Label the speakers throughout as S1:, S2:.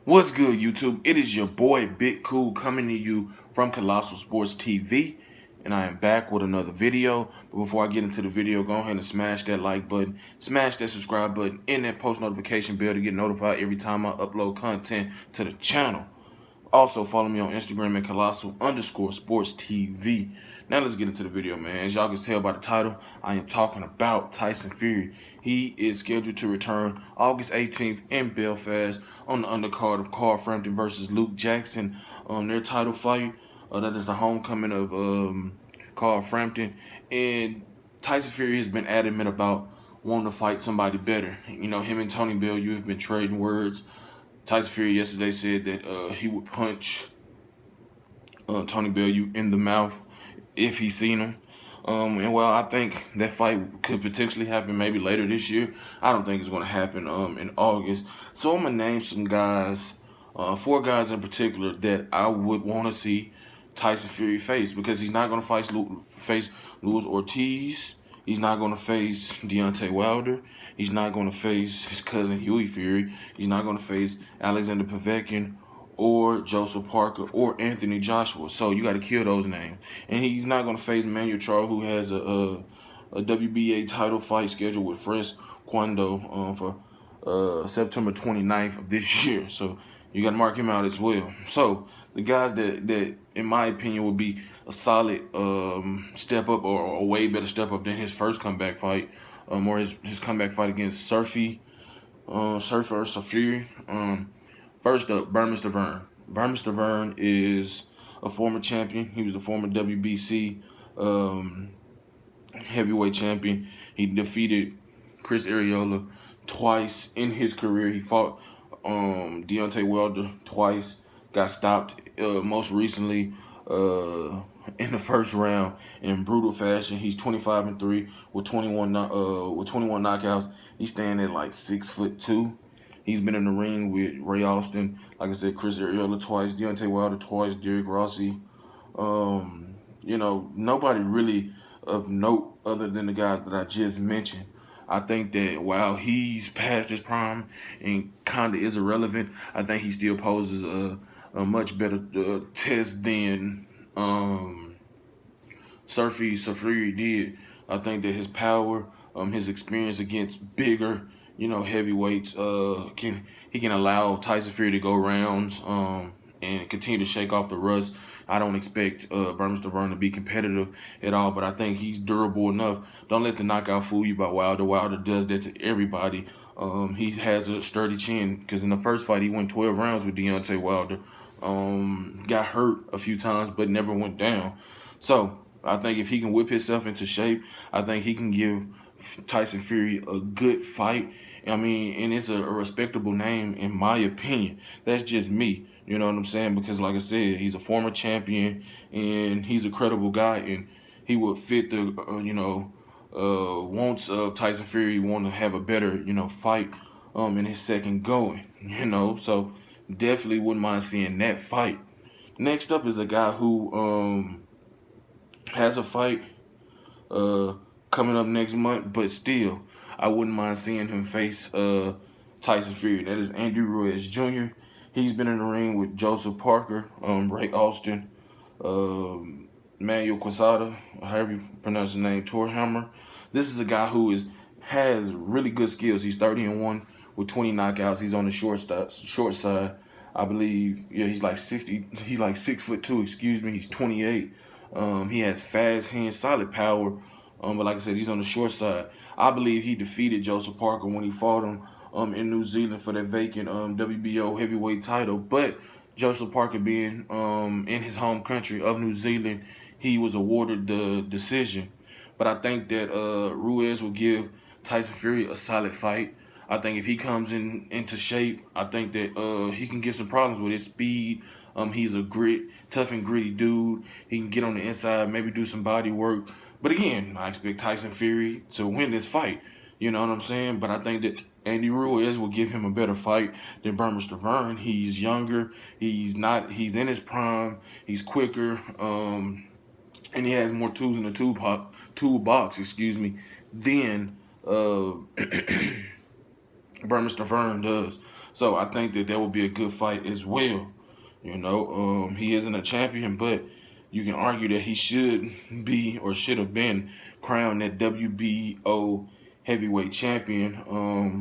S1: What's good, YouTube? It is your boy Big Cool coming to you from Colossal Sports TV, and I am back with another video. But before I get into the video, go ahead and smash that like button, smash that subscribe button, and that post notification bell to get notified every time I upload content to the channel. Also, follow me on Instagram at Colossal_Sports TV. Now let's get into the video, man. As y'all can tell by the title, I am talking about Tyson Fury. He is scheduled to return August 18th in Belfast on the undercard of Carl Frampton versus Luke Jackson. Their title fight. That is the homecoming of Carl Frampton. And Tyson Fury has been adamant about wanting to fight somebody better. You know, him and Tony Bellew have been trading words. Tyson Fury yesterday said that he would punch Tony Bellew in the mouth if he seen him. And well, I think that fight could potentially happen maybe later this year. I don't think it's going to happen in August. So I'm going to name some guys, 4 guys in particular that I would want to see Tyson Fury face, because he's not going to face Luis Ortiz. He's not going to face Deontay Wilder. He's not going to face his cousin Hughie Fury. He's not going to face Alexander Povetkin or Joseph Parker or Anthony Joshua. So you got to kill those names. And he's not going to face Manuel Charles, who has a WBA title fight scheduled with Fresh Kwando for September 29th of this year. So you got to mark him out as well. So the guys that in my opinion would be a solid step up, or a way better step up than his first comeback fight, or his comeback fight against Surfer Fury. First up, Mr. Vern. Mr. Vern is a former champion. He was a former WBC heavyweight champion. He defeated Chris Arreola twice in his career. He fought Deontay Wilder twice, got stopped most recently in the first round in brutal fashion. He's 25-3 with 21 knockouts. He's standing at like 6'2". He's been in the ring with Ray Austin, like I said, Chris Arreola twice, Deontay Wilder twice, Derek Rossi. You know, nobody really of note other than the guys that I just mentioned. I think that while he's past his prime and kind of is irrelevant, I think he still poses a much better test than Fury did. I think that his power, his experience against bigger, heavyweights, he can allow Tyson Fury to go rounds and continue to shake off the rust. I don't expect Mr. Vern to be competitive at all, but I think he's durable enough. Don't let the knockout fool you by Wilder. Wilder does that to everybody. He has a sturdy chin, because in the first fight he went 12 rounds with Deontay Wilder. Got hurt a few times but never went down. So I think if he can whip himself into shape, I think he can give Tyson Fury a good fight. I mean, and it's a respectable name in my opinion. That's just me. You know what I'm saying? Because like I said, he's a former champion and he's a credible guy, and he would fit the wants of Tyson Fury, want to have a better fight in his second going. So definitely wouldn't mind seeing that fight. Next up is a guy who has a fight coming up next month, but still I wouldn't mind seeing him face Tyson Fury. That is Andy Ruiz Jr. He's been in the ring with Joseph Parker, Ray Austin, Manuel Quesada, however you pronounce his name, Torhammer. This is a guy who has really good skills. He's 30-1 with 20 knockouts. He's on the short side, I believe. Yeah, he's like 60. He's like 6'2". Excuse me. He's 28. He has fast hands, solid power. But like I said, he's on the short side. I believe he defeated Joseph Parker when he fought him in New Zealand for that vacant WBO heavyweight title. But Joseph Parker being in his home country of New Zealand, he was awarded the decision. But I think that Ruiz will give Tyson Fury a solid fight. I think if he comes into shape, I think that he can get some problems with his speed. He's a tough and gritty dude. He can get on the inside, maybe do some body work. But again, I expect Tyson Fury to win this fight. You know what I'm saying? But I think that Andy Ruiz will give him a better fight than Mr. Vern. He's younger. He's in his prime. He's quicker. And he has more tools in the toolbox, than Mr. Vern does. So I think that would be a good fight as well. He isn't a champion, but you can argue that he should be or should have been crowned that WBO heavyweight champion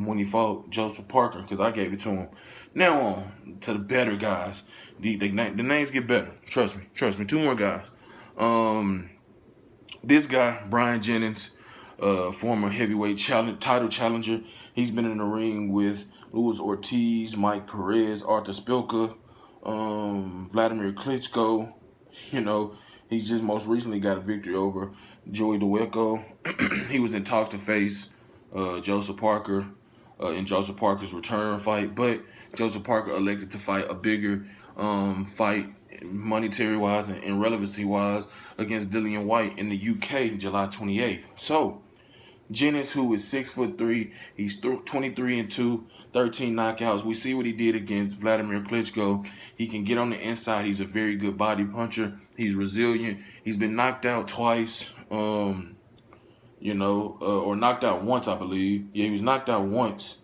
S1: when he fought Joseph Parker, because I gave it to him. Now on to the better guys. The names get better. Trust me. Two more guys. This guy, Brian Jennings, former heavyweight title challenger. He's been in the ring with Luis Ortiz, Mike Perez, Arthur Spilka, Vladimir Klitschko. He's just most recently got a victory over Joey Dawejko. He was in talks to face Joseph Parker in Joseph Parker's return fight, but Joseph Parker elected to fight a bigger fight, monetary-wise and relevancy-wise, against Dillian White in the UK, July 28th. So, Jennings, who is 6'3", he's 23-2, 13 knockouts. We see what he did against Vladimir Klitschko. He can get on the inside. He's a very good body puncher. He's resilient. He's been knocked out twice, or knocked out once, I believe. Yeah, he was knocked out once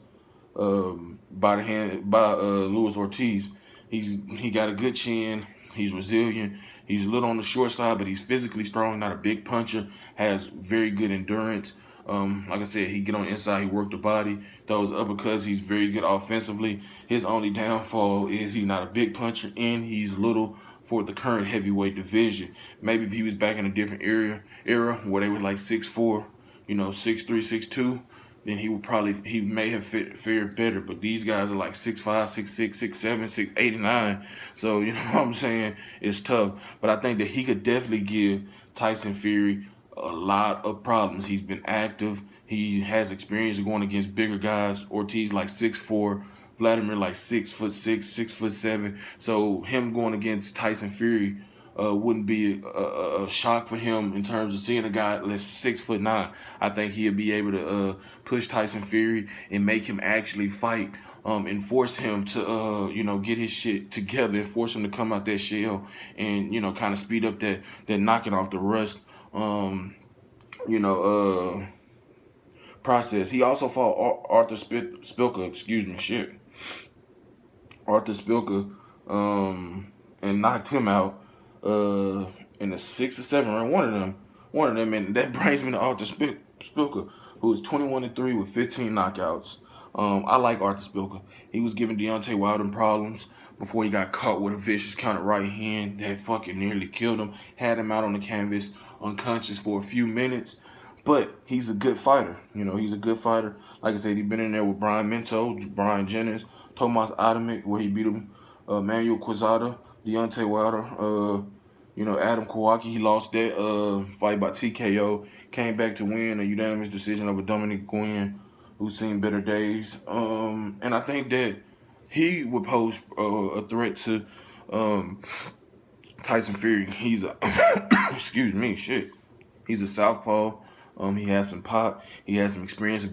S1: by Luis Ortiz. He got a good chin. He's resilient. He's a little on the short side, but he's physically strong, not a big puncher, has very good endurance. Like I said, he get on the inside, he work the body, throws uppercuts, he's very good offensively. His only downfall is he's not a big puncher and he's little for the current heavyweight division. Maybe if he was back in a different era where they were like 6'4", 6'3", 6'2", then he may have fared better. But these guys are like 6'5", 6'6", 6'7", 6'8", and 9. So, you know what I'm saying? It's tough. But I think that he could definitely give Tyson Fury a lot of problems. He's been active. He has experience going against bigger guys. Ortiz like 6'4", Vladimir like 6'6", 6'7". So him going against Tyson Fury wouldn't be a shock for him in terms of seeing a guy that's 6'9". I think he'll be able to push Tyson Fury and make him actually fight, and force him to get his shit together and force him to come out that shell and kind of speed up that knocking off the rust process. He also fought Arthur Spilka, Arthur Spilka, and knocked him out in the 6 or 7 round. One of them, and that brings me to Arthur Spilka, who is 21-3 with 15 knockouts. I like Arthur Spilka. He was giving Deontay Wilder problems before he got caught with a vicious counter right hand that fucking nearly killed him. Had him out on the canvas, unconscious for a few minutes. But he's a good fighter. He's a good fighter. Like I said, he's been in there with Brian Brian Jennings, Tomas Adamek, where he beat him, Manuel Quezada, Deontay Wilder, Adam Kowalski. He lost that fight by TKO. Came back to win a unanimous decision over Dominic Guinn, who's seen better days. And I think that he would pose a threat to Tyson Fury. He's a He's a southpaw. He has some pop. He has some experience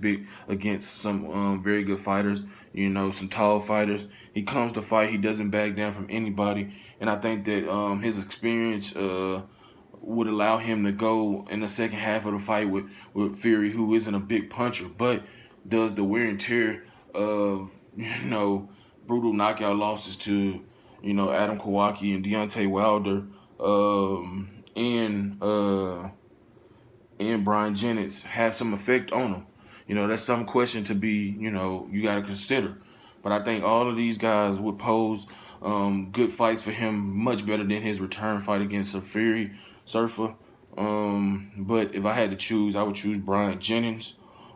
S1: against some very good fighters, some tall fighters. He comes to fight. He doesn't back down from anybody. And I think that his experience would allow him to go in the second half of the fight with Fury, who isn't a big puncher, but does the wear and tear of, brutal knockout losses to, Adam Kowalski and Deontay Wilder, and Brian Jennings have some effect on him. That's some question to be, you got to consider. But I think all of these guys would pose good fights for him, much better than his return fight against Fury, Surfer. But if I had to choose, I would choose Brian Jennings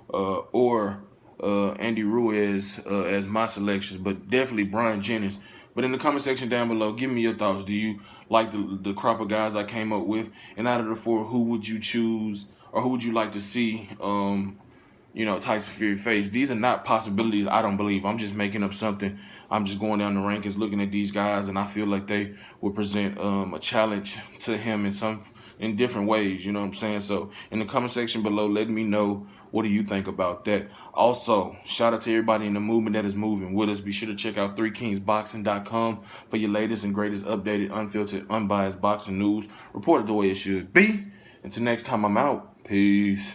S1: or Andy Ruiz as my selections, but definitely Brian Jennings. But in the comment section down below, give me your thoughts. Do you like the crop of guys I came up with? And out of the 4, who would you choose, or who would you like to see Tyson Fury face? These are not possibilities, I don't believe. I'm just making up something. I'm just going down the rankings, looking at these guys, and I feel like they would present a challenge to him in different ways, you know what I'm saying? So in the comment section below, let me know, what do you think about that? Also, shout out to everybody in the movement that is moving with us. Be sure to check out 3kingsboxing.com for your latest and greatest updated, unfiltered, unbiased boxing news, reported the way it should be. Until next time, I'm out. Peace.